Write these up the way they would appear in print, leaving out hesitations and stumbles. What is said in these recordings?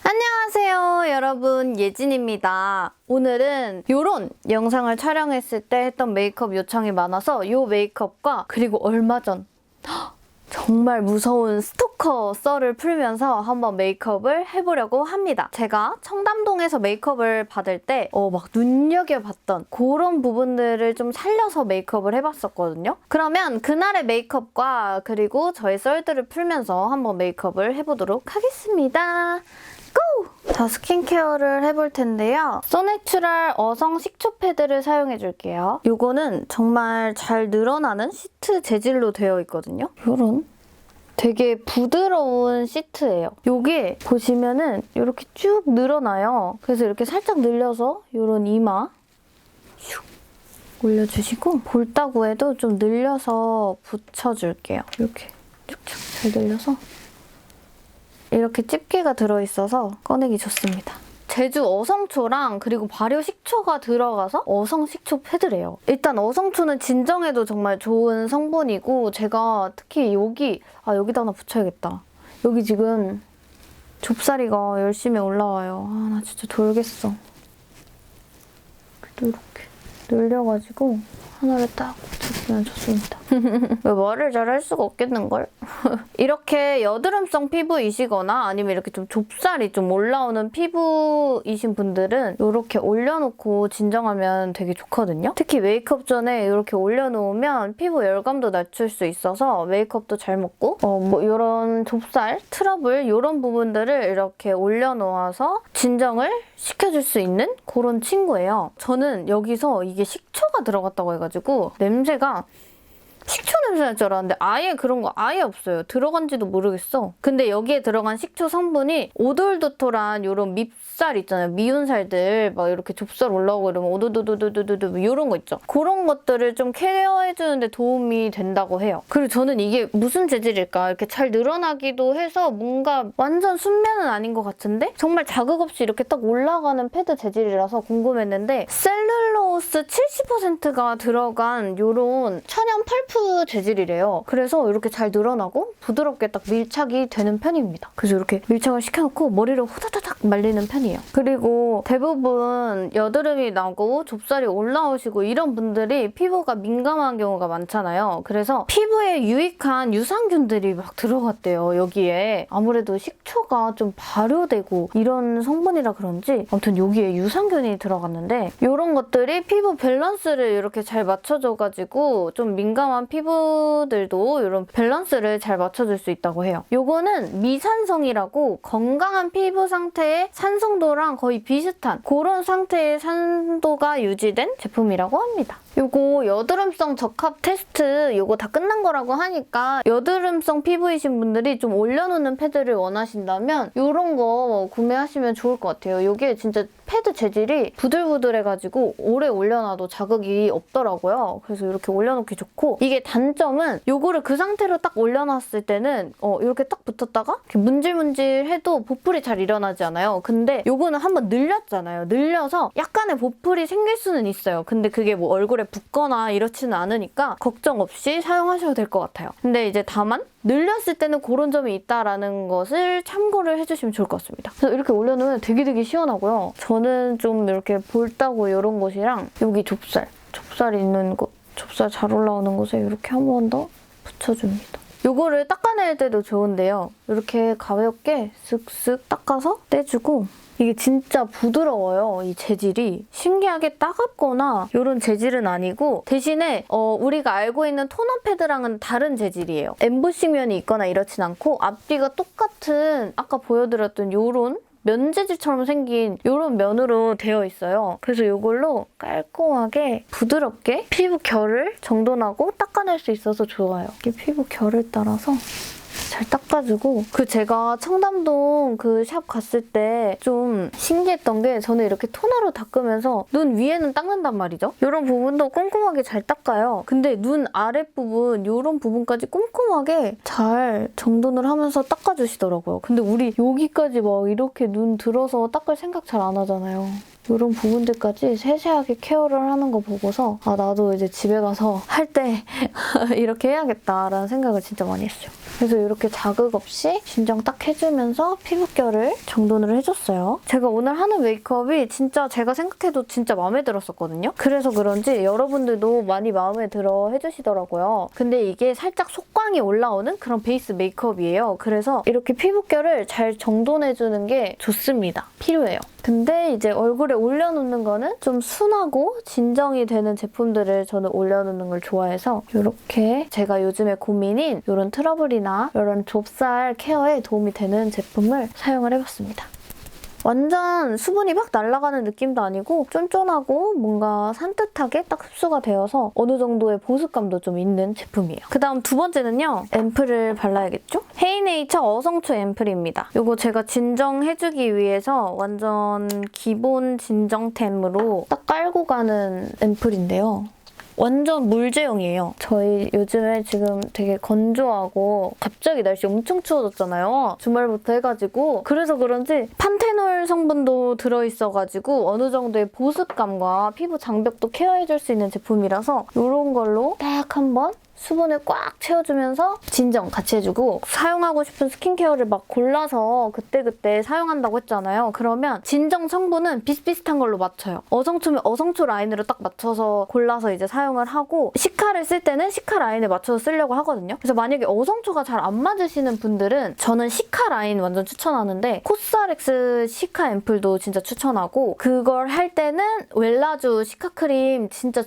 안녕하세요 여러분, 예진입니다. 오늘은 이런 영상을 촬영했을 때 했던 메이크업 요청이 많아서 이 메이크업과 그리고 얼마 전 정말 무서운 스토커 썰을 풀면서 한번 메이크업을 해보려고 합니다. 제가 청담동에서 메이크업을 받을 때 막 눈여겨봤던 그런 부분들을 좀 살려서 메이크업을 해봤었거든요. 그러면 그날의 메이크업과 그리고 저의 썰들을 풀면서 한번 메이크업을 해보도록 하겠습니다. 고! 자, 스킨케어를 해볼 텐데요. 소내추럴 어성 식초 패드를 사용해줄게요. 이거는 정말 잘 늘어나는 시트 재질로 되어 있거든요. 이런 되게 부드러운 시트예요. 이게 보시면은 이렇게 쭉 늘어나요. 그래서 이렇게 살짝 늘려서 이런 이마 슉 올려주시고 볼따구에도 좀 늘려서 붙여줄게요. 이렇게 쭉쭉 잘 늘려서 이렇게 집게가 들어있어서 꺼내기 좋습니다. 제주 어성초랑 그리고 발효 식초가 들어가서 어성 식초 패드래요. 일단 어성초는 진정에도 정말 좋은 성분이고 제가 특히 여기다 하나 붙여야겠다. 여기 지금 좁쌀이가 열심히 올라와요. 나 진짜 돌겠어. 이렇게 늘려가지고 하나를 딱 붙여주면 좋습니다. 왜 말을 잘 할 수가 없겠는걸? 이렇게 여드름성 피부이시거나 아니면 이렇게 좀 좁쌀이 좀 올라오는 피부이신 분들은 이렇게 올려놓고 진정하면 되게 좋거든요. 특히 메이크업 전에 이렇게 올려놓으면 피부 열감도 낮출 수 있어서 메이크업도 잘 먹고 뭐 이런 좁쌀, 트러블 이런 부분들을 이렇게 올려놓아서 진정을 시켜줄 수 있는 그런 친구예요. 저는 여기서 이게 식초가 들어갔다고 해가지고 냄새가 식초 냄새 날 줄 알았는데 아예 그런 거 아예 없어요. 들어간지도 모르겠어. 근데 여기에 들어간 식초 성분이 오돌도돌한 이런 밉살 있잖아요. 미운 살들 막 이렇게 좁쌀 올라오고 이러면 오도도도도도도 이런 거 있죠. 그런 것들을 좀 케어해주는데 도움이 된다고 해요. 그리고 저는 이게 무슨 재질일까? 이렇게 잘 늘어나기도 해서 뭔가 완전 순면은 아닌 것 같은데 정말 자극 없이 이렇게 딱 올라가는 패드 재질이라서 궁금했는데 셀룰로스 70%가 들어간 이런 천연 펄프 재질이래요. 그래서 이렇게 잘 늘어나고 부드럽게 딱 밀착이 되는 편입니다. 그래서 이렇게 밀착을 시켜놓고 머리를 후다다닥 말리는 편이에요. 그리고 대부분 여드름이 나고 좁쌀이 올라오시고 이런 분들이 피부가 민감한 경우가 많잖아요. 그래서 피부에 유익한 유산균들이 막 들어갔대요. 여기에 아무래도 식초가 좀 발효되고 이런 성분이라 그런지 아무튼 여기에 유산균이 들어갔는데 이런 것들이 피부 밸런스를 이렇게 잘 맞춰줘가지고 좀 민감한 피부들도 이런 밸런스를 잘 맞춰줄 수 있다고 해요. 요거는 미산성이라고 건강한 피부 상태의 산성도랑 거의 비슷한 그런 상태의 산도가 유지된 제품이라고 합니다. 요거 여드름성 적합 테스트 요거 다 끝난 거라고 하니까 여드름성 피부이신 분들이 좀 올려놓는 패드를 원하신다면 요런 거 구매하시면 좋을 것 같아요. 요게 진짜 패드 재질이 부들부들해가지고 오래 올려놔도 자극이 없더라고요. 그래서 이렇게 올려놓기 좋고 이게 단점은 요거를 그 상태로 딱 올려놨을 때는 이렇게 딱 붙었다가 이렇게 문질문질해도 보풀이 잘 일어나지 않아요. 근데 요거는 한번 늘렸잖아요. 늘려서 약간의 보풀이 생길 수는 있어요. 근데 그게 뭐 얼굴에 붓거나 이렇지는 않으니까 걱정 없이 사용하셔도 될 것 같아요. 근데 이제 다만 늘렸을 때는 그런 점이 있다라는 것을 참고를 해주시면 좋을 것 같습니다. 그래서 이렇게 올려놓으면 되게 시원하고요. 저는 좀 이렇게 볼따구 이런 곳이랑 여기 좁쌀 있는 곳, 좁쌀 잘 올라오는 곳에 이렇게 한 번 더 붙여줍니다. 요거를 닦아낼 때도 좋은데요. 이렇게 가볍게 쓱쓱 닦아서 떼주고 이게 진짜 부드러워요. 이 재질이. 신기하게 따갑거나 이런 재질은 아니고 대신에 우리가 알고 있는 토너 패드랑은 다른 재질이에요. 엠보싱면이 있거나 이렇진 않고 앞뒤가 똑같은 아까 보여드렸던 이런 면 재질처럼 생긴 이런 면으로 되어 있어요. 그래서 이걸로 깔끔하게 부드럽게 피부 결을 정돈하고 닦아낼 수 있어서 좋아요. 이게 피부 결을 따라서 잘 닦아주고 제가 청담동 그 샵 갔을 때 좀 신기했던 게 저는 이렇게 토너로 닦으면서 눈 위에는 닦는단 말이죠. 이런 부분도 꼼꼼하게 잘 닦아요. 근데 눈 아랫부분 이런 부분까지 꼼꼼하게 잘 정돈을 하면서 닦아주시더라고요. 근데 우리 여기까지 막 이렇게 눈 들어서 닦을 생각 잘 안 하잖아요. 이런 부분들까지 세세하게 케어를 하는 거 보고서 나도 이제 집에 가서 할 때 이렇게 해야겠다라는 생각을 진짜 많이 했어요. 그래서 이렇게 자극 없이 진정 딱 해주면서 피부결을 정돈을 해줬어요. 제가 오늘 하는 메이크업이 진짜 제가 생각해도 진짜 마음에 들었었거든요. 그래서 그런지 여러분들도 많이 마음에 들어 해주시더라고요. 근데 이게 살짝 속광이 올라오는 그런 베이스 메이크업이에요. 그래서 이렇게 피부결을 잘 정돈해주는 게 좋습니다. 필요해요. 근데 이제 얼굴에 올려놓는 거는 좀 순하고 진정이 되는 제품들을 저는 올려놓는 걸 좋아해서 이렇게 제가 요즘에 고민인 이런 트러블이나 이런 좁쌀 케어에 도움이 되는 제품을 사용을 해봤습니다. 완전 수분이 막 날아가는 느낌도 아니고 쫀쫀하고 뭔가 산뜻하게 딱 흡수가 되어서 어느 정도의 보습감도 좀 있는 제품이에요. 그다음 두 번째는요. 앰플을 발라야겠죠? 헤이네이처 어성초 앰플입니다. 이거 제가 진정해주기 위해서 완전 기본 진정템으로 딱 깔고 가는 앰플인데요. 완전 물제형이에요. 저희 요즘에 지금 되게 건조하고 갑자기 날씨 엄청 추워졌잖아요. 주말부터 해가지고 그래서 그런지 판테놀 성분도 들어있어가지고 어느 정도의 보습감과 피부 장벽도 케어해줄 수 있는 제품이라서 이런 걸로 딱 한번 수분을 꽉 채워주면서 진정 같이 해주고 사용하고 싶은 스킨케어를 막 골라서 그때그때 사용한다고 했잖아요. 그러면 진정 성분은 비슷비슷한 걸로 맞춰요. 어성초면 어성초 라인으로 딱 맞춰서 골라서 이제 사용을 하고 시카를 쓸 때는 시카 라인에 맞춰서 쓰려고 하거든요. 그래서 만약에 어성초가 잘 안 맞으시는 분들은 저는 시카 라인 완전 추천하는데 코스알엑스 시카 앰플도 진짜 추천하고 그걸 할 때는 웰라주 시카 크림 진짜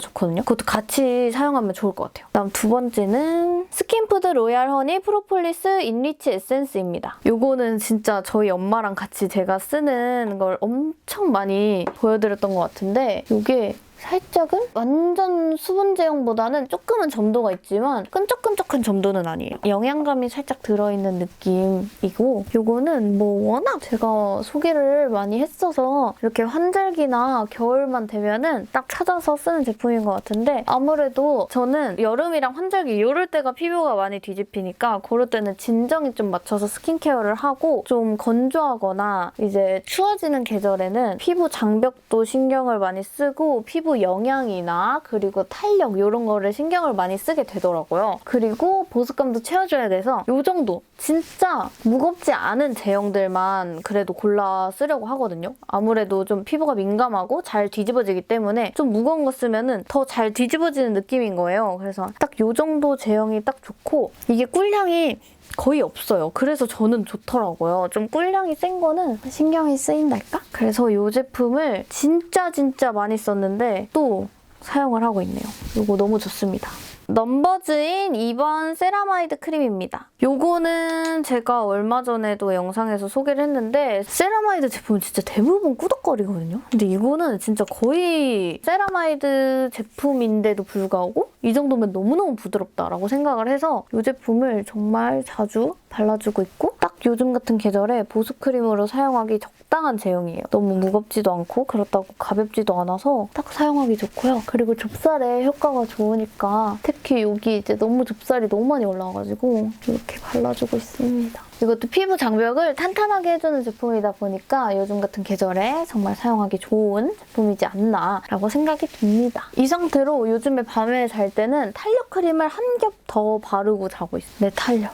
좋거든요. 그것도 같이 사용하면 좋을 것 같아요. 다음 두 번째는 스킨푸드 로얄 허니 프로폴리스 인리치 에센스입니다. 요거는 진짜 저희 엄마랑 같이 제가 쓰는 걸 엄청 많이 보여드렸던 것 같은데 요게 살짝은 완전 수분 제형보다는 조금은 점도가 있지만 끈적끈적한 점도는 아니에요. 영양감이 살짝 들어있는 느낌이고 요거는 뭐 워낙 제가 소개를 많이 했어서 이렇게 환절기나 겨울만 되면은 딱 찾아서 쓰는 제품인 것 같은데 아무래도 저는 여름이랑 환절기 이럴 때가 피부가 많이 뒤집히니까 그럴 때는 진정이 좀 맞춰서 스킨케어를 하고 좀 건조하거나 이제 추워지는 계절에는 피부 장벽도 신경을 많이 쓰고 피부 영양이나 그리고 탄력 이런 거를 신경을 많이 쓰게 되더라고요. 그리고 보습감도 채워줘야 돼서 이 정도 진짜 무겁지 않은 제형들만 그래도 골라 쓰려고 하거든요. 아무래도 좀 피부가 민감하고 잘 뒤집어지기 때문에 좀 무거운 거 쓰면은 더 잘 뒤집어지는 느낌인 거예요. 그래서 딱 이 정도 제형이 딱 좋고 이게 꿀향이 거의 없어요. 그래서 저는 좋더라고요. 좀 꿀향이 센 거는 신경이 쓰인달까? 그래서 이 제품을 진짜 많이 썼는데 또 사용을 하고 있네요. 이거 너무 좋습니다. 넘버즈인 2번 세라마이드 크림입니다. 요거는 제가 얼마 전에도 영상에서 소개를 했는데 세라마이드 제품은 진짜 대부분 꾸덕거리거든요. 근데 이거는 진짜 거의 세라마이드 제품인데도 불구하고 이 정도면 너무너무 부드럽다라고 생각을 해서 이 제품을 정말 자주 발라주고 있고 딱 요즘 같은 계절에 보습크림으로 사용하기 적당한 제형이에요. 너무 무겁지도 않고 그렇다고 가볍지도 않아서 딱 사용하기 좋고요. 그리고 좁쌀에 효과가 좋으니까 특히 여기 이제 너무 좁쌀이 너무 많이 올라와가지고 이렇게 발라주고 있습니다. 이것도 피부 장벽을 탄탄하게 해주는 제품이다 보니까 요즘 같은 계절에 정말 사용하기 좋은 제품이지 않나라고 생각이 듭니다. 이 상태로 요즘에 밤에 잘 때는 탄력 크림을 한 겹 더 바르고 자고 있어요. 내 탄력.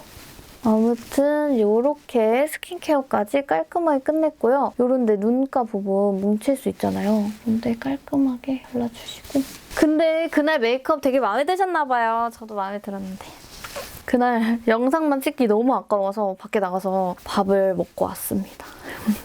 아무튼 이렇게 스킨케어까지 깔끔하게 끝냈고요. 이런 데 눈가 부분 뭉칠 수 있잖아요. 근데 깔끔하게 발라주시고. 근데 그날 메이크업 되게 마음에 드셨나 봐요. 저도 마음에 들었는데. 그날 영상만 찍기 너무 아까워서 밖에 나가서 밥을 먹고 왔습니다.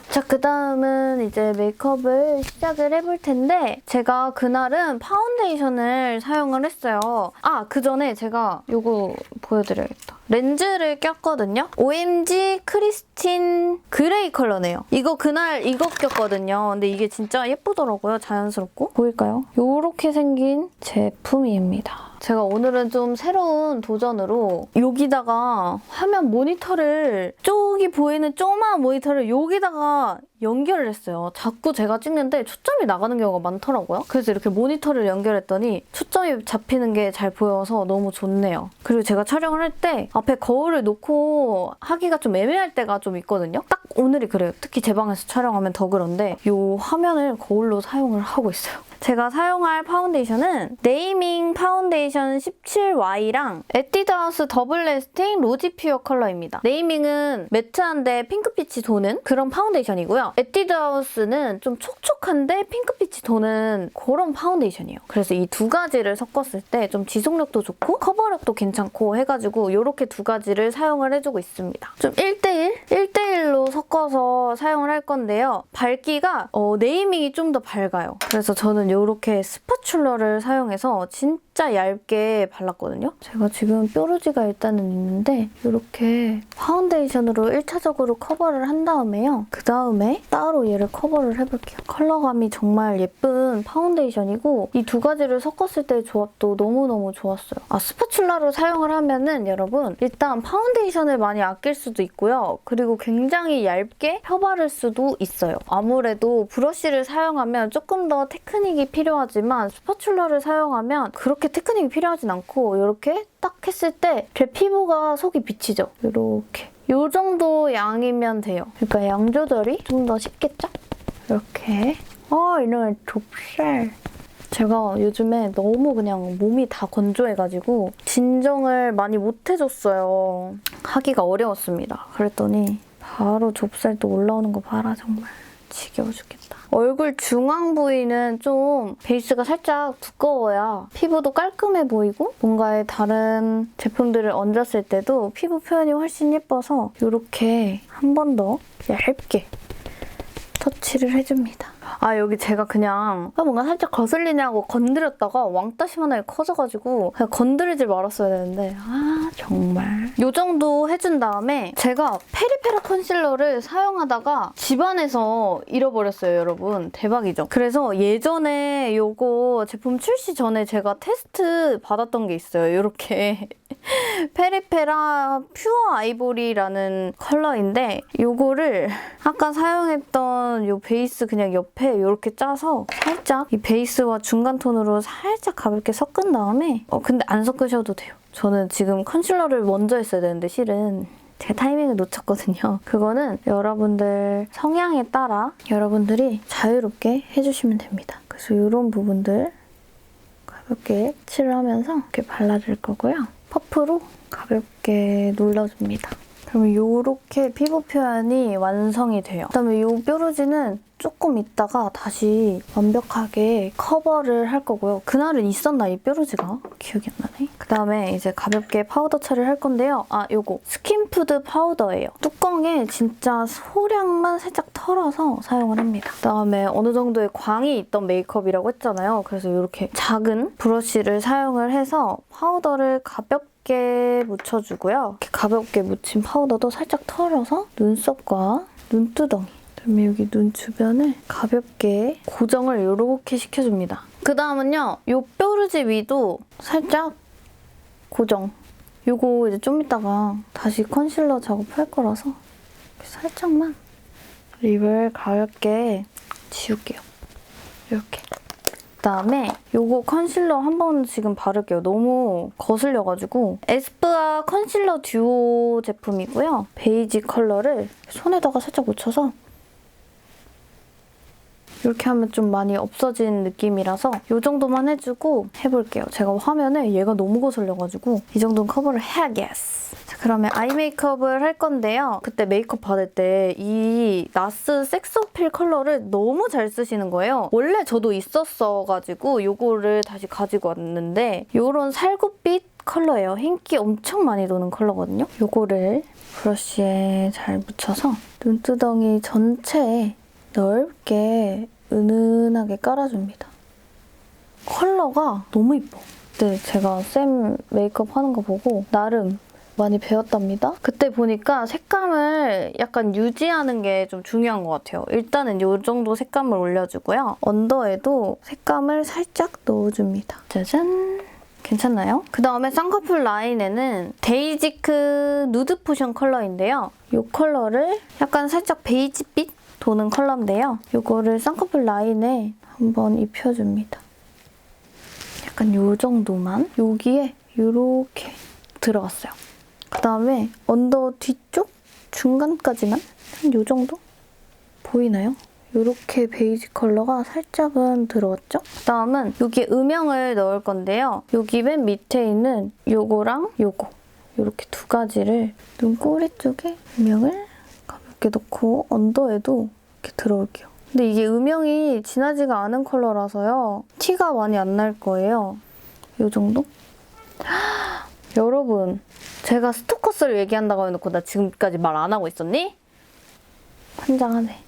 자, 그다음은 이제 메이크업을 시작을 해볼 텐데 제가 그날은 파운데이션을 사용을 했어요. 아, 그 전에 제가 이거 보여드려야겠다. 렌즈를 꼈거든요. OMG 크리스틴 그레이 컬러네요. 이거 그날 이거 꼈거든요. 근데 이게 진짜 예쁘더라고요. 자연스럽고. 보일까요? 이렇게 생긴 제품입니다. 제가 오늘은 좀 새로운 도전으로 여기다가 화면 모니터를 저기 보이는 조그마한 모니터를 여기다가 연결을 했어요. 자꾸 제가 찍는데 초점이 나가는 경우가 많더라고요. 그래서 이렇게 모니터를 연결했더니 초점이 잡히는 게 잘 보여서 너무 좋네요. 그리고 제가 촬영을 할 때 앞에 거울을 놓고 하기가 좀 애매할 때가 좀 있거든요. 딱 오늘이 그래요. 특히 제 방에서 촬영하면 더 그런데 이 화면을 거울로 사용을 하고 있어요. 제가 사용할 파운데이션은 네이밍 파운데이션 17Y랑 에뛰드하우스 더블 래스팅 로지 퓨어 컬러입니다. 네이밍은 매트한데 핑크빛이 도는 그런 파운데이션이고요. 에뛰드하우스는 좀 촉촉한데 핑크빛이 도는 그런 파운데이션이에요. 그래서 이 두 가지를 섞었을 때 좀 지속력도 좋고 커버력도 괜찮고 해가지고 이렇게 두 가지를 사용을 해주고 있습니다. 좀 1대1로 섞어서 사용을 할 건데요. 밝기가 네이밍이 좀 더 밝아요. 그래서 저는 이렇게 스파츌러를 사용해서 진짜 얇게 발랐거든요. 제가 지금 뾰루지가 일단은 있는데 이렇게 파운데이션으로 1차적으로 커버를 한 다음에요. 그 다음에 따로 얘를 커버를 해볼게요. 컬러감이 정말 예쁜 파운데이션이고 이 두 가지를 섞었을 때의 조합도 너무너무 좋았어요. 스파츌러로 사용을 하면은 여러분 일단 파운데이션을 많이 아낄 수도 있고요. 그리고 굉장히 얇게 펴바를 수도 있어요. 아무래도 브러쉬를 사용하면 조금 더 테크닉이 필요하지만 스파츌러를 사용하면 그렇게 테크닉이 필요하진 않고 이렇게 딱 했을 때 제 피부가 속이 비치죠. 이렇게. 이 정도 양이면 돼요. 그러니까 양 조절이 좀 더 쉽겠죠? 이렇게. 이놈의 좁쌀. 제가 요즘에 너무 그냥 몸이 다 건조해가지고 진정을 많이 못 해줬어요. 하기가 어려웠습니다. 그랬더니 바로 좁쌀도 올라오는 거 봐라 정말. 지겨워 죽겠다. 얼굴 중앙 부위는 좀 베이스가 살짝 두꺼워야 피부도 깔끔해 보이고 뭔가에 다른 제품들을 얹었을 때도 피부 표현이 훨씬 예뻐서 이렇게 한 번 더 얇게 터치를 해줍니다. 여기 제가 그냥 뭔가 살짝 거슬리냐고 건드렸다가 왕따 심하게 커져가지고 그냥 건드리지 말았어야 되는데 정말. 이 정도 해준 다음에 제가 페리페라 컨실러를 사용하다가 집안에서 잃어버렸어요, 여러분. 대박이죠? 그래서 예전에 이거 제품 출시 전에 제가 테스트 받았던 게 있어요. 이렇게 페리페라 퓨어 아이보리라는 컬러인데 이거를 아까 사용했던 이 베이스 그냥 옆에 이렇게 짜서 살짝 이 베이스와 중간 톤으로 살짝 가볍게 섞은 다음에 근데 안 섞으셔도 돼요. 저는 지금 컨실러를 먼저 했어야 되는데 실은 제가 타이밍을 놓쳤거든요. 그거는 여러분들 성향에 따라 여러분들이 자유롭게 해주시면 됩니다. 그래서 이런 부분들 가볍게 칠을 하면서 이렇게 발라줄 거고요. 퍼프로 가볍게 눌러줍니다. 그러면 이렇게 피부 표현이 완성이 돼요. 그다음에 이 뾰루지는 조금 있다가 다시 완벽하게 커버를 할 거고요. 그날은 있었나 이 뾰루지가? 기억이 안 나네. 그다음에 이제 가볍게 파우더 처리를 할 건데요. 요거 스킨푸드 파우더예요. 뚜껑에 진짜 소량만 살짝 털어서 사용을 합니다. 그다음에 어느 정도의 광이 있던 메이크업이라고 했잖아요. 그래서 이렇게 작은 브러쉬를 사용을 해서 파우더를 가볍게 묻혀주고요. 이렇게 가볍게 묻힌 파우더도 살짝 털어서 눈썹과 눈두덩이 그다음에 여기 눈 주변을 가볍게 고정을 이렇게 시켜줍니다. 그 다음은요. 이 뾰루지 위도 살짝 고정. 이거 이제 좀 이따가 다시 컨실러 작업할 거라서 살짝만 립을 가볍게 지울게요. 이렇게. 그다음에 이거 컨실러 한 번 지금 바를게요. 너무 거슬려가지고 에스쁘아 컨실러 듀오 제품이고요. 베이지 컬러를 손에다가 살짝 묻혀서 이렇게 하면 좀 많이 없어진 느낌이라서 이 정도만 해주고 해볼게요. 제가 화면에 얘가 너무 거슬려가지고 이 정도는 커버를 해야겠어. 자, 그러면 아이 메이크업을 할 건데요. 그때 메이크업 받을 때 이 나스 섹스어필 컬러를 너무 잘 쓰시는 거예요. 원래 저도 있었어가지고 이거를 다시 가지고 왔는데 이런 살구빛 컬러예요. 흰기 엄청 많이 도는 컬러거든요. 이거를 브러쉬에 잘 묻혀서 눈두덩이 전체에 넓게 은은하게 깔아줍니다. 컬러가 너무 이뻐. 그때 제가 쌤 메이크업 하는 거 보고 나름 많이 배웠답니다. 그때 보니까 색감을 약간 유지하는 게 좀 중요한 것 같아요. 일단은 이 정도 색감을 올려주고요. 언더에도 색감을 살짝 넣어줍니다. 짜잔! 괜찮나요? 그 다음에 쌍꺼풀 라인에는 데이지크 누드 포션 컬러인데요. 이 컬러를 약간 살짝 베이지빛 도는 컬러인데요. 이거를 쌍꺼풀 라인에 한번 입혀줍니다. 약간 이 정도만 여기에 이렇게 들어갔어요. 그 다음에 언더 뒤쪽 중간까지만 한 이 정도? 보이나요? 이렇게 베이지 컬러가 살짝은 들어왔죠? 그다음은 여기에 음영을 넣을 건데요. 여기 맨 밑에 있는 요거랑 요거 이렇게 두 가지를 눈꼬리 쪽에 음영을 가볍게 넣고 언더에도 이렇게 들어올게요. 근데 이게 음영이 진하지가 않은 컬러라서요. 티가 많이 안 날 거예요. 이 정도? 여러분, 제가 스토커스를 얘기한다고 해놓고 나 지금까지 말 안 하고 있었니? 환장하네.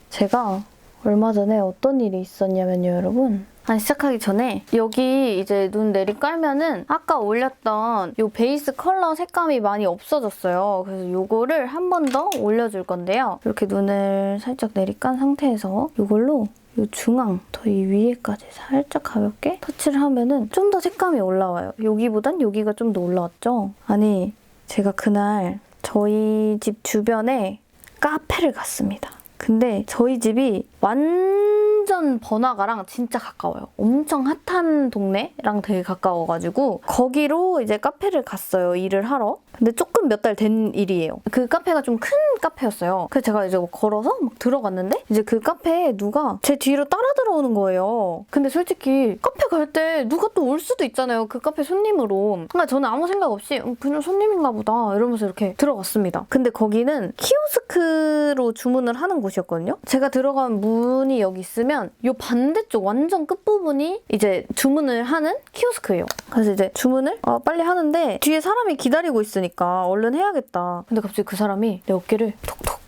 제가 얼마 전에 어떤 일이 있었냐면요, 여러분. 시작하기 전에 여기 이제 눈 내리 깔면은 아까 올렸던 이 베이스 컬러 색감이 많이 없어졌어요. 그래서 이거를 한 번 더 올려줄 건데요. 이렇게 눈을 살짝 내리 깐 상태에서 이걸로 이 중앙, 더 이 위에까지 살짝 가볍게 터치를 하면은 좀 더 색감이 올라와요. 여기보단 여기가 좀 더 올라왔죠? 아니, 제가 그날 저희 집 주변에 카페를 갔습니다. 근데 저희 집이 완전 번화가랑 진짜 가까워요. 엄청 핫한 동네랑 되게 가까워가지고 거기로 이제 카페를 갔어요. 일을 하러. 근데 조금 몇 달 된 일이에요. 그 카페가 좀 큰 카페였어요. 그래서 제가 이제 걸어서 막 들어갔는데 이제 그 카페에 누가 제 뒤로 따라 들어오는 거예요. 근데 솔직히 카페 갈 때 누가 또 올 수도 있잖아요. 그 카페 손님으로. 그러니까 저는 아무 생각 없이 그냥 손님인가 보다 이러면서 이렇게 들어갔습니다. 근데 거기는 키오스크로 주문을 하는 곳이었거든요. 제가 들어간 문이 여기 있으면 이 반대쪽 완전 끝부분이 이제 주문을 하는 키오스크예요. 그래서 이제 주문을 빨리 하는데 뒤에 사람이 기다리고 있으니까 얼른 해야겠다. 근데 갑자기 그 사람이 내 어깨를 톡톡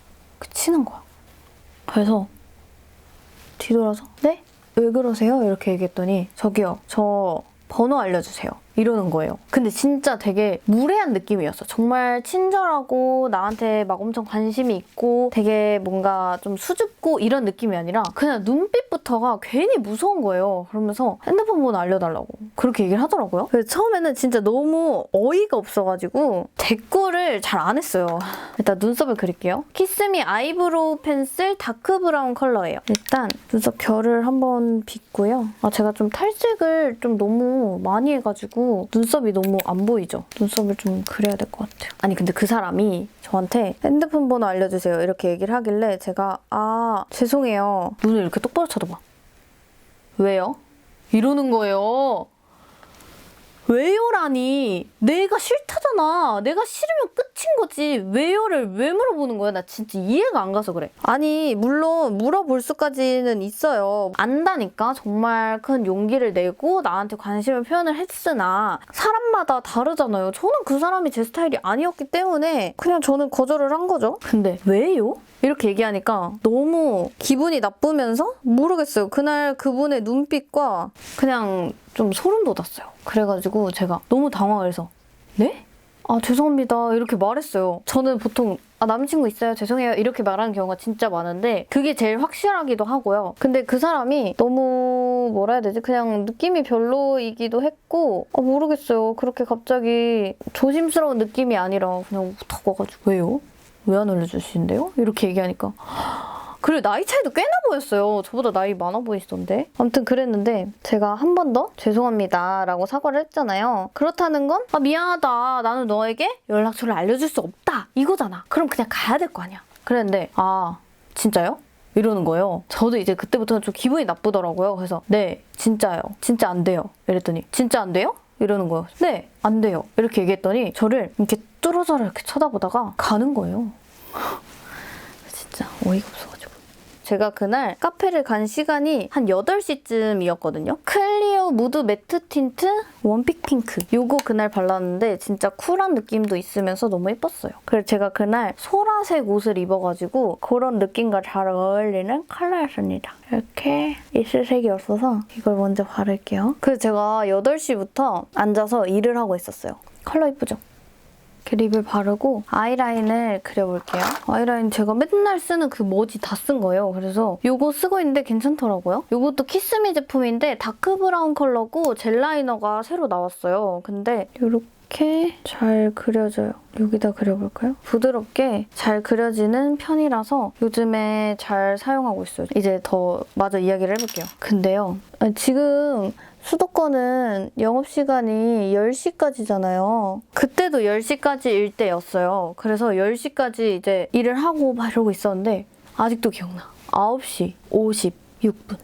치는 거야. 그래서 뒤돌아서 네? 왜 그러세요? 이렇게 얘기했더니 저기요, 저 번호 알려주세요. 이러는 거예요. 근데 진짜 되게 무례한 느낌이었어. 정말 친절하고 나한테 막 엄청 관심이 있고 되게 뭔가 좀 수줍고 이런 느낌이 아니라 그냥 눈빛부터가 괜히 무서운 거예요. 그러면서 핸드폰 번호 알려달라고 그렇게 얘기를 하더라고요. 그래서 처음에는 진짜 너무 어이가 없어가지고 대꾸를 잘 안 했어요. 일단 눈썹을 그릴게요. 키스미 아이브로우 펜슬 다크 브라운 컬러예요. 일단 눈썹 결을 한번 빗고요. 제가 좀 탈색을 좀 너무 많이 해가지고 눈썹이 너무 안 보이죠? 눈썹을 좀 그려야 될 것 같아요. 아니 근데 그 사람이 저한테 핸드폰 번호 알려주세요 이렇게 얘기를 하길래 제가 죄송해요. 눈을 이렇게 똑바로 쳐다봐. 왜요? 이러는 거예요. 왜요라니? 내가 싫다잖아. 내가 싫으면 끝인 거지. 왜요를 왜 물어보는 거야? 나 진짜 이해가 안 가서 그래. 아니 물론 물어볼 수까지는 있어요. 안다니까 정말 큰 용기를 내고 나한테 관심을 표현을 했으나 사람마다 다르잖아요. 저는 그 사람이 제 스타일이 아니었기 때문에 그냥 저는 거절을 한 거죠. 근데 왜요? 이렇게 얘기하니까 너무 기분이 나쁘면서 모르겠어요. 그날 그분의 눈빛과 그냥 좀 소름 돋았어요. 그래가지고 제가 너무 당황해서 네? 죄송합니다 이렇게 말했어요. 저는 보통 남자친구 있어요 죄송해요 이렇게 말하는 경우가 진짜 많은데 그게 제일 확실하기도 하고요. 근데 그 사람이 너무 뭐라 해야 되지? 그냥 느낌이 별로이기도 했고 모르겠어요. 그렇게 갑자기 조심스러운 느낌이 아니라 그냥 탁 와가지고 왜요? 왜 안 알려주시는데요? 이렇게 얘기하니까 그리고 나이 차이도 꽤나 보였어요. 저보다 나이 많아 보이시던데. 아무튼 그랬는데 제가 한 번 더 죄송합니다 라고 사과를 했잖아요. 그렇다는 건 미안하다. 나는 너에게 연락처를 알려줄 수 없다. 이거잖아. 그럼 그냥 가야 될 거 아니야. 그랬는데 진짜요? 이러는 거예요. 저도 이제 그때부터는 좀 기분이 나쁘더라고요. 그래서 네, 진짜요. 진짜 안 돼요. 이랬더니 진짜 안 돼요? 이러는 거예요. 네, 안 돼요. 이렇게 얘기했더니 저를 이렇게 뚫어져라 이렇게 쳐다보다가 가는 거예요. 진짜 어이가 없어가지고. 제가 그날 카페를 간 시간이 한 8시쯤이었거든요. 클리어 무드 매트 틴트 원픽 핑크. 요거 그날 발랐는데 진짜 쿨한 느낌도 있으면서 너무 예뻤어요. 그래서 제가 그날 소라색 옷을 입어가지고 그런 느낌과 잘 어울리는 컬러였습니다. 이렇게 이슬색이었어서 이걸 먼저 바를게요. 그래서 제가 8시부터 앉아서 일을 하고 있었어요. 컬러 예쁘죠? 이렇게 립을 바르고 아이라인을 그려볼게요. 아이라인 제가 맨날 쓰는 그 머지 다 쓴 거예요. 그래서 이거 쓰고 있는데 괜찮더라고요. 이것도 키스미 제품인데 다크 브라운 컬러고 젤 라이너가 새로 나왔어요. 근데 이렇게 잘 그려져요. 여기다 그려볼까요? 부드럽게 잘 그려지는 편이라서 요즘에 잘 사용하고 있어요. 이제 더 마저 이야기를 해볼게요. 근데요, 지금 수도권은 영업시간이 10시까지잖아요. 그때도 10시까지 일 때였어요. 그래서 10시까지 이제 일을 하고 막 이러고 있었는데 아직도 기억나. 9시 56분.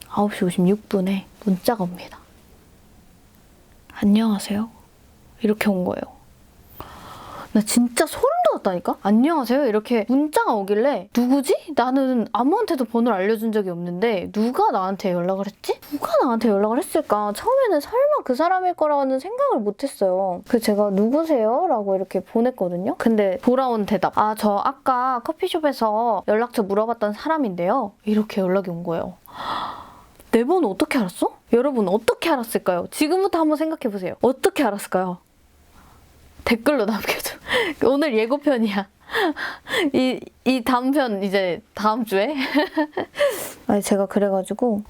9시 56분에 문자가 옵니다. 안녕하세요. 이렇게 온 거예요. 나 진짜 소름 돋았다니까? 안녕하세요? 이렇게 문자가 오길래 누구지? 나는 아무한테도 번호를 알려준 적이 없는데 누가 나한테 연락을 했지? 누가 나한테 연락을 했을까? 처음에는 설마 그 사람일 거라고는 생각을 못했어요. 그래서 제가 누구세요? 라고 이렇게 보냈거든요. 근데 돌아온 대답. 아, 저 아까 커피숍에서 연락처 물어봤던 사람인데요. 이렇게 연락이 온 거예요. 내 번호 어떻게 알았어? 여러분 어떻게 알았을까요? 지금부터 한번 생각해보세요. 어떻게 알았을까요? 댓글로 남겨줘. 오늘 예고편이야. 이 다음 편 이제 다음 주에? 아니 제가 그래가지고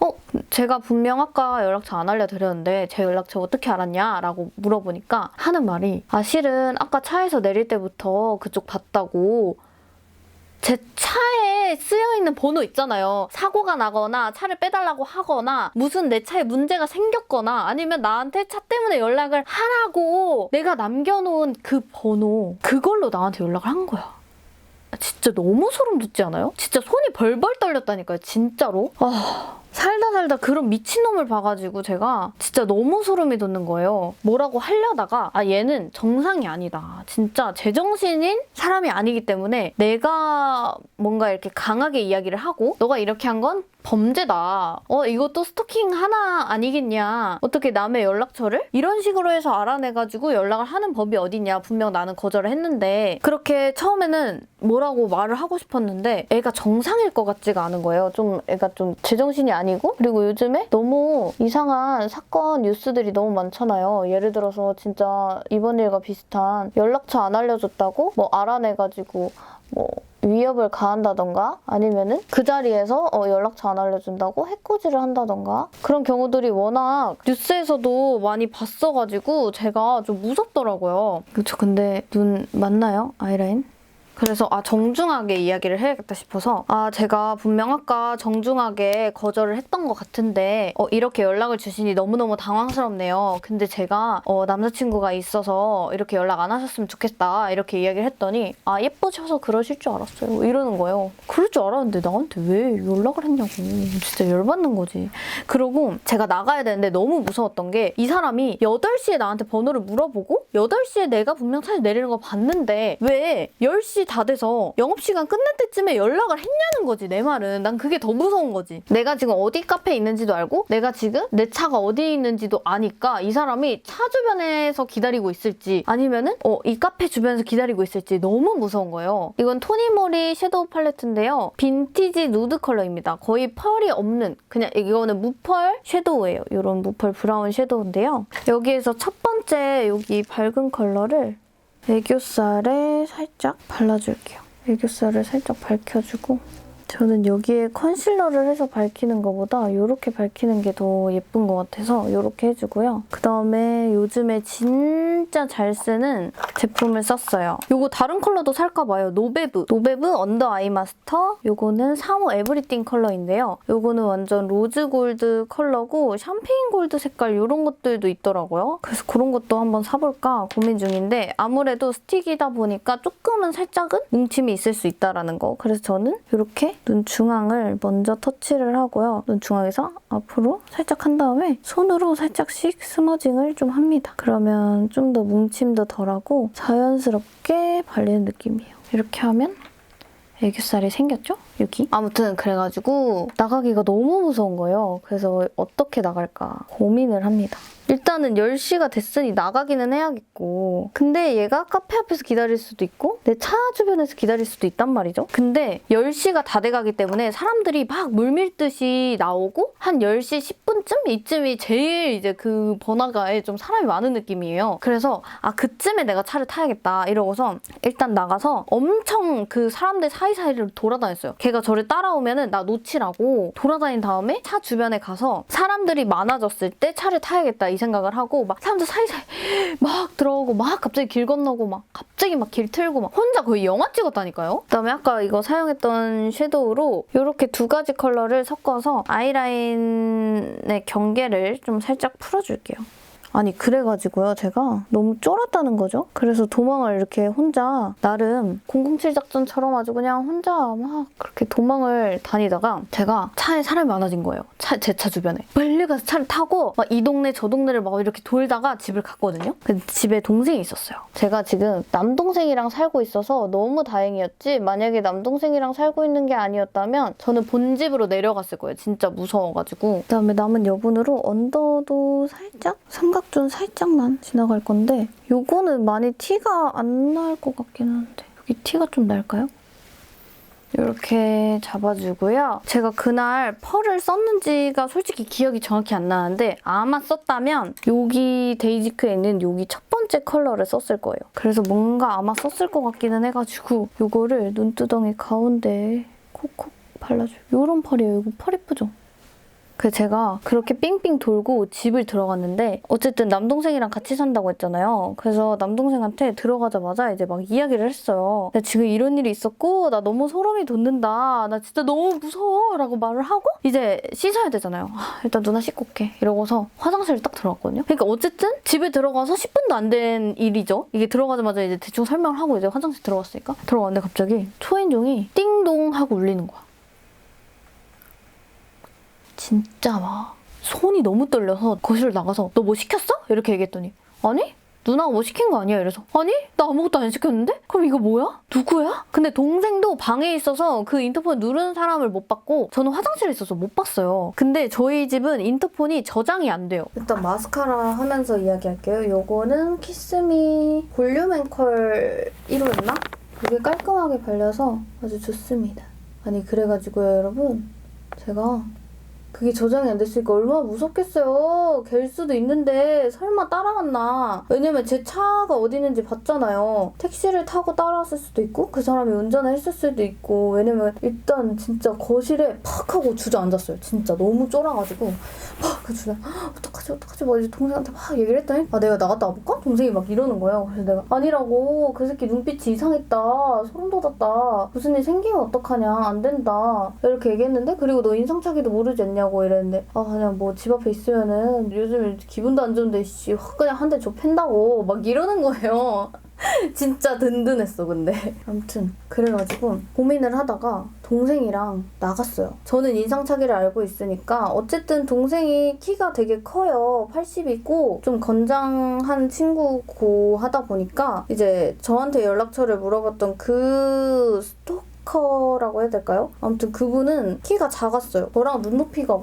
제가 분명 아까 연락처 안 알려드렸는데 제 연락처 어떻게 알았냐? 라고 물어보니까 하는 말이 실은 아까 차에서 내릴 때부터 그쪽 봤다고 제 차에 쓰여있는 번호 있잖아요. 사고가 나거나 차를 빼달라고 하거나 무슨 내 차에 문제가 생겼거나 아니면 나한테 차 때문에 연락을 하라고 내가 남겨놓은 그 번호 그걸로 나한테 연락을 한 거야. 진짜 너무 소름 돋지 않아요? 진짜 손이 벌벌 떨렸다니까요. 진짜로. 살다 그런 미친놈을 봐가지고 제가 진짜 너무 소름이 돋는 거예요. 뭐라고 하려다가 얘는 정상이 아니다. 진짜 제정신인 사람이 아니기 때문에 내가 뭔가 이렇게 강하게 이야기를 하고 너가 이렇게 한 건 범죄다. 이것도 스토킹 하나 아니겠냐. 어떻게 남의 연락처를 이런 식으로 해서 알아내가지고 연락을 하는 법이 어디냐. 분명 나는 거절을 했는데 그렇게 처음에는 뭐라고 말을 하고 싶었는데 애가 정상일 것 같지가 않은 거예요. 애가 좀 제정신이 아니고 그리고 요즘에 너무 이상한 사건 뉴스들이 너무 많잖아요. 예를 들어서 진짜 이번 일과 비슷한 연락처 안 알려줬다고 알아내가지고 위협을 가한다던가 아니면은 그 자리에서 연락처 안 알려준다고 해코지를 한다던가 그런 경우들이 워낙 뉴스에서도 많이 봤어가지고 제가 좀 무섭더라고요. 그쵸? 근데 눈 맞나요? 아이라인? 그래서 정중하게 이야기를 해야겠다 싶어서 제가 분명 아까 정중하게 거절을 했던 것 같은데 이렇게 연락을 주시니 너무너무 당황스럽네요. 근데 제가 남자친구가 있어서 이렇게 연락 안 하셨으면 좋겠다 이렇게 이야기를 했더니 예쁘셔서 그러실 줄 알았어요. 이러는 거예요. 그럴 줄 알았는데 나한테 왜 연락을 했냐고. 진짜 열받는 거지. 그리고 제가 나가야 되는데 너무 무서웠던 게 이 사람이 8시에 나한테 번호를 물어보고 8시에 내가 분명 차에서 내리는 거 봤는데 왜 10시 다 돼서 영업시간 끝날 때쯤에 연락을 했냐는 거지. 내 말은. 난 그게 더 무서운 거지. 내가 지금 어디 카페에 있는지도 알고 내가 지금 내 차가 어디에 있는지도 아니까 이 사람이 차 주변에서 기다리고 있을지 아니면은 이 카페 주변에서 기다리고 있을지 너무 무서운 거예요. 이건 토니모리 섀도우 팔레트인데요. 빈티지 누드 컬러입니다. 거의 펄이 없는 그냥 이거는 무펄 섀도우예요. 이런 무펄 브라운 섀도우인데요. 여기에서 첫 번째 여기 밝은 컬러를 애교살에 살짝 발라줄게요. 애교살을 살짝 밝혀주고 저는 여기에 컨실러를 해서 밝히는 것보다 이렇게 밝히는 게 더 예쁜 것 같아서 이렇게 해주고요. 그다음에 요즘에 진짜 잘 쓰는 제품을 썼어요. 이거 다른 컬러도 살까 봐요. 노베브 언더 아이 마스터. 이거는 3호 에브리띵 컬러인데요. 이거는 완전 로즈 골드 컬러고 샴페인 골드 색깔 이런 것들도 있더라고요. 그래서 그런 것도 한번 사볼까 고민 중인데 아무래도 스틱이다 보니까 조금은 살짝은 뭉침이 있을 수 있다라는 거. 그래서 저는 이렇게 눈 중앙을 먼저 터치를 하고요. 눈 중앙에서 앞으로 살짝 한 다음에 손으로 살짝씩 스머징을 좀 합니다. 그러면 좀 더 뭉침도 덜하고 자연스럽게 발리는 느낌이에요. 이렇게 하면 애교살이 생겼죠? 여기. 아무튼 그래가지고 나가기가 너무 무서운 거예요. 그래서 어떻게 나갈까 고민을 합니다. 일단은 10시가 됐으니 나가기는 해야겠고 근데 얘가 카페 앞에서 기다릴 수도 있고 내 차 주변에서 기다릴 수도 있단 말이죠. 근데 10시가 다 돼가기 때문에 사람들이 막 물밀듯이 나오고 한 10시 10분쯤? 이쯤이 제일 이제 그 번화가에 좀 사람이 많은 느낌이에요. 그래서 그쯤에 내가 차를 타야겠다 이러고서 일단 나가서 엄청 그 사람들 사이사이를 돌아다녔어요. 걔가 저를 따라오면은 나 놓치라고 돌아다닌 다음에 차 주변에 가서 사람들이 많아졌을 때 차를 타야겠다 이 생각을 하고 막 사람들 사이사이 막 들어오고 막 갑자기 길 건너고 막 갑자기 막 길 틀고 막 혼자 거의 영화 찍었다니까요. 그다음에 아까 이거 사용했던 섀도우로 이렇게 2가지 컬러를 섞어서 아이라인의 경계를 좀 살짝 풀어줄게요. 아니 그래가지고요. 제가 너무 쫄았다는 거죠. 그래서 도망을 이렇게 혼자 나름 007 작전처럼 아주 그냥 혼자 막 그렇게 도망을 다니다가 제가 차에 사람이 많아진 거예요. 제 차 주변에. 빨리 가서 차를 타고 막 이 동네 저 동네를 막 이렇게 돌다가 집을 갔거든요. 근데 집에 동생이 있었어요. 제가 지금 남동생이랑 살고 있어서 너무 다행이었지 만약에 남동생이랑 살고 있는 게 아니었다면 저는 본집으로 내려갔을 거예요. 진짜 무서워가지고. 그다음에 남은 여분으로 언더도 살짝? 삼각존 살짝만 지나갈 건데 요거는 많이 티가 안 날 것 같긴 한데 여기 티가 좀 날까요? 이렇게 잡아주고요. 제가 그날 펄을 썼는지가 솔직히 기억이 정확히 안 나는데 아마 썼다면 여기 데이지크에 있는 여기 첫 번째 컬러를 썼을 거예요. 그래서 뭔가 아마 썼을 것 같기는 해가지고 이거를 눈두덩이 가운데에 콕콕 발라줘요. 이런 펄이에요. 이거 펄 예쁘죠? 그래서 제가 그렇게 삥삥 돌고 집을 들어갔는데 어쨌든 남동생이랑 같이 산다고 했잖아요. 그래서 남동생한테 들어가자마자 이제 막 이야기를 했어요. 나 지금 이런 일이 있었고 나 너무 소름이 돋는다. 나 진짜 너무 무서워 라고 말을 하고 이제 씻어야 되잖아요. 일단 누나 씻고 올게 이러고서 화장실을 딱 들어갔거든요. 그러니까 어쨌든 집에 들어가서 10분도 안 된 일이죠. 이게 들어가자마자 이제 대충 설명을 하고 이제 화장실 들어갔으니까 들어갔는데 갑자기 초인종이 띵동 하고 울리는 거야. 진짜 막 손이 너무 떨려서 거실을 나가서 너 뭐 시켰어? 이렇게 얘기했더니 아니? 누나가 뭐 시킨 거 아니야? 이래서 아니? 나 아무것도 안 시켰는데? 그럼 이거 뭐야? 누구야? 근데 동생도 방에 있어서 그 인터폰 누르는 사람을 못 봤고 저는 화장실에 있어서 못 봤어요. 근데 저희 집은 인터폰이 저장이 안 돼요. 일단 마스카라 하면서 이야기할게요. 요거는 키스미 볼륨 앵컬 1호였나? 이게 깔끔하게 발려서 아주 좋습니다. 아니 그래가지고요 여러분 제가 그게 저장이 안 됐으니까 얼마나 무섭겠어요. 갤 수도 있는데 설마 따라갔나. 왜냐면 제 차가 어디 있는지 봤잖아요. 택시를 타고 따라왔을 수도 있고 그 사람이 운전을 했을 수도 있고 왜냐면 일단 진짜 거실에 팍 하고 주저앉았어요. 진짜 너무 쫄아가지고 팍 그 주저 어떡하지 막 이제 동생한테 막 얘기를 했더니 내가 나갔다 와볼까? 동생이 막 이러는 거예요. 그래서 내가 아니라고 그 새끼 눈빛이 이상했다. 소름 돋았다. 무슨 일 생기면 어떡하냐. 안 된다. 이렇게 얘기했는데 그리고 너 인상착의도 모르지 않냐고 이랬는데 그냥 뭐 집 앞에 있으면은 요즘 기분도 안 좋은데 씨 확 그냥 한 대 줘 팬다고 막 이러는 거예요. 진짜 든든했어 근데. 아무튼 그래가지고 고민을 하다가 동생이랑 나갔어요. 저는 인상착의를 알고 있으니까 어쨌든 동생이 키가 되게 커요. 80이고 좀 건장한 친구고 하다 보니까 이제 저한테 연락처를 물어봤던 그 스토커라고 해야 될까요? 아무튼 그분은 키가 작았어요. 저랑 눈높이가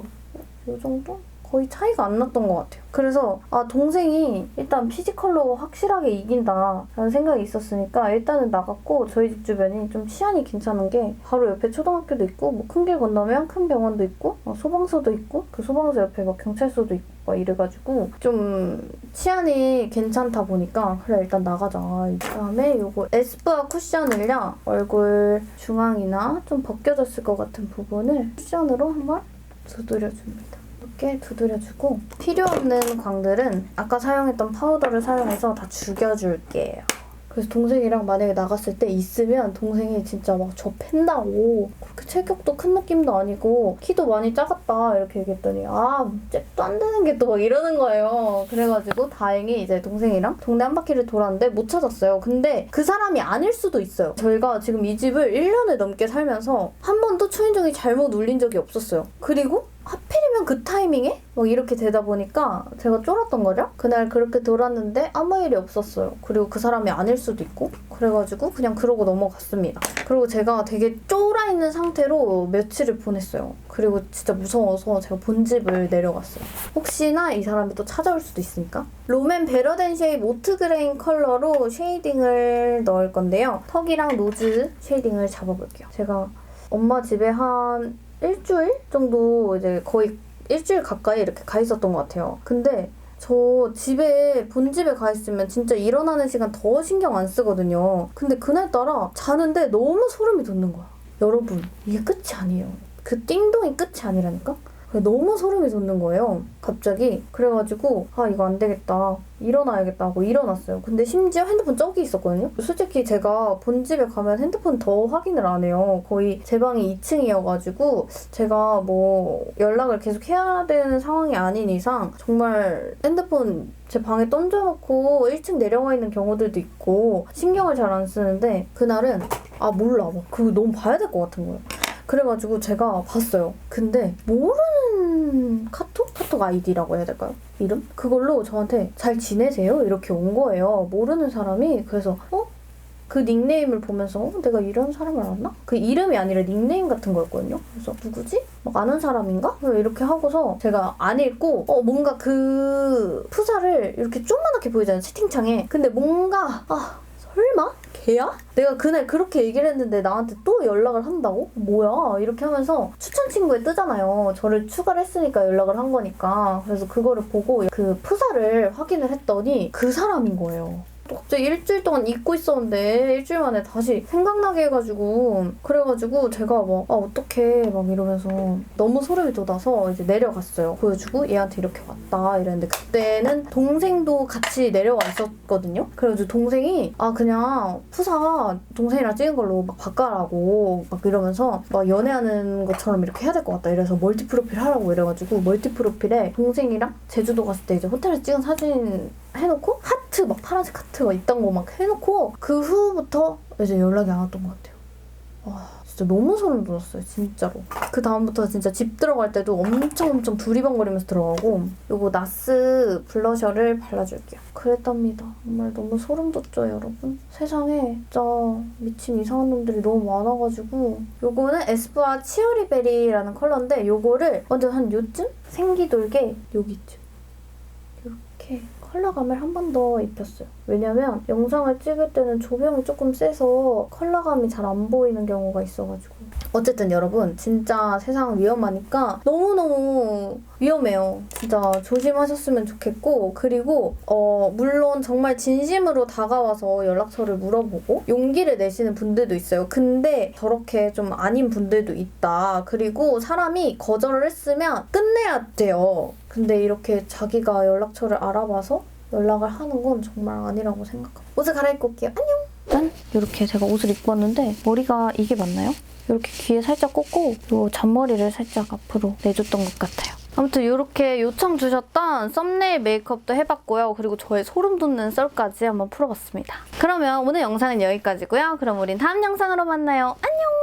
이 정도? 거의 차이가 안 났던 것 같아요. 그래서 동생이 일단 피지컬로 확실하게 이긴다 라는 생각이 있었으니까 일단은 나갔고 저희 집 주변이 좀 치안이 괜찮은 게 바로 옆에 초등학교도 있고 뭐 큰 길 건너면 큰 병원도 있고 소방서도 있고 그 소방서 옆에 막 경찰서도 있고 막 이래가지고 좀 치안이 괜찮다 보니까 그래 일단 나가자. 그다음에 요거 에스쁘아 쿠션을요 얼굴 중앙이나 좀 벗겨졌을 것 같은 부분을 쿠션으로 한번 두드려줍니다. 이렇게 두드려주고 필요 없는 광들은 아까 사용했던 파우더를 사용해서 다 죽여줄게요. 그래서 동생이랑 만약에 나갔을 때 있으면 동생이 진짜 막 저 팬다고 그렇게 체격도 큰 느낌도 아니고 키도 많이 작았다 이렇게 얘기했더니 잽도 안 되는 게 또 막 이러는 거예요. 그래가지고 다행히 이제 동생이랑 동네 한 바퀴를 돌았는데 못 찾았어요. 근데 그 사람이 아닐 수도 있어요. 저희가 지금 이 집을 1년을 넘게 살면서 한 번도 초인종이 잘못 울린 적이 없었어요. 그리고 하필이면 그 타이밍에 막 이렇게 되다 보니까 제가 쫄았던 거죠. 그날 그렇게 돌았는데 아무 일이 없었어요. 그리고 그 사람이 아닐 수도 있고 그래가지고 그냥 그러고 넘어갔습니다. 그리고 제가 되게 쫄아있는 상태로 며칠을 보냈어요. 그리고 진짜 무서워서 제가 본집을 내려갔어요. 혹시나 이 사람이 또 찾아올 수도 있으니까. 롬앤 베러덴 쉐입 오트 그레인 컬러로 쉐이딩을 넣을 건데요. 턱이랑 노즈 쉐이딩을 잡아볼게요. 제가 엄마 집에 한 일주일 정도 이제 거의 일주일 가까이 이렇게 가 있었던 것 같아요. 근데 저 집에 본집에 가 있으면 진짜 일어나는 시간 더 신경 안 쓰거든요. 근데 그날따라 자는데 너무 소름이 돋는 거야. 여러분 이게 끝이 아니에요. 그 띵동이 끝이 아니라니까? 너무 소름이 돋는 거예요. 갑자기. 그래가지고 아 이거 안 되겠다. 일어나야겠다 하고 일어났어요. 근데 심지어 핸드폰 저기 있었거든요. 솔직히 제가 본집에 가면 핸드폰 더 확인을 안 해요. 거의 제 방이 2층이어가지고 제가 뭐 연락을 계속 해야 되는 상황이 아닌 이상 정말 핸드폰 제 방에 던져놓고 1층 내려가 있는 경우들도 있고 신경을 잘 안 쓰는데 그날은 아 몰라 막 그거 너무 봐야 될 것 같은 거예요. 그래가지고 제가 봤어요. 근데 모르는 카톡 아이디라고 해야 될까요? 이름? 그걸로 저한테 잘 지내세요? 이렇게 온 거예요. 모르는 사람이. 그래서 그 닉네임을 보면서 내가 이런 사람을 알았나? 그 이름이 아니라 닉네임 같은 거였거든요. 그래서 누구지? 막 아는 사람인가? 이렇게 하고서 제가 안 읽고 뭔가 그 프사를 이렇게 조그맣게 보이잖아요. 채팅창에. 근데 뭔가 설마? 걔야? 내가 그날 그렇게 얘기를 했는데 나한테 또 연락을 한다고? 뭐야? 이렇게 하면서 추천 친구에 뜨잖아요. 저를 추가를 했으니까 연락을 한 거니까. 그래서 그거를 보고 그 프사를 확인을 했더니 그 사람인 거예요. 갑자기 일주일 동안 잊고 있었는데 일주일 만에 다시 생각나게 해가지고 그래가지고 제가 막 어떡해 막 이러면서 너무 소름이 돋아서 이제 내려갔어요. 보여주고 얘한테 이렇게 왔다 이랬는데 그때는 동생도 같이 내려와 있었거든요. 그래가지고 동생이 그냥 푸사 동생이랑 찍은 걸로 막 바꿔라고 막 이러면서 막 연애하는 것처럼 이렇게 해야 될 것 같다 이래서 멀티 프로필 하라고 이래가지고 멀티 프로필에 동생이랑 제주도 갔을 때 이제 호텔에서 찍은 사진 해놓고 하트 막 파란색 하트가 있던 거 막 해놓고 그 후부터 이제 연락이 안 왔던 것 같아요. 와 진짜 너무 소름 돋았어요 진짜로. 그 다음부터 진짜 집 들어갈 때도 엄청 두리번거리면서 들어가고 요거 나스 블러셔를 발라줄게요. 그랬답니다. 정말 너무 소름 돋죠 여러분? 세상에 진짜 미친 이상한 놈들이 너무 많아가지고 요거는 에스쁘아 치어리베리라는 컬러인데 요거를 완전 한 요쯤? 생기돌게 여기쯤 이렇게 컬러감을 한 번 더 입혔어요. 왜냐면 영상을 찍을 때는 조명이 조금 세서 컬러감이 잘 안 보이는 경우가 있어가지고. 어쨌든 여러분 진짜 세상 위험하니까 너무너무 위험해요. 진짜 조심하셨으면 좋겠고 그리고 물론 정말 진심으로 다가와서 연락처를 물어보고 용기를 내시는 분들도 있어요. 근데 저렇게 좀 아닌 분들도 있다. 그리고 사람이 거절을 했으면 끝내야 돼요. 근데 이렇게 자기가 연락처를 알아봐서 연락을 하는 건 정말 아니라고 생각합니다. 옷을 갈아입고 올게요. 안녕! 짠! 이렇게 제가 옷을 입고 왔는데 머리가 이게 맞나요? 이렇게 귀에 살짝 꽂고 요 잔머리를 살짝 앞으로 내줬던 것 같아요. 아무튼 이렇게 요청 주셨던 썸네일 메이크업도 해봤고요. 그리고 저의 소름 돋는 썰까지 한번 풀어봤습니다. 그러면 오늘 영상은 여기까지고요. 그럼 우린 다음 영상으로 만나요. 안녕!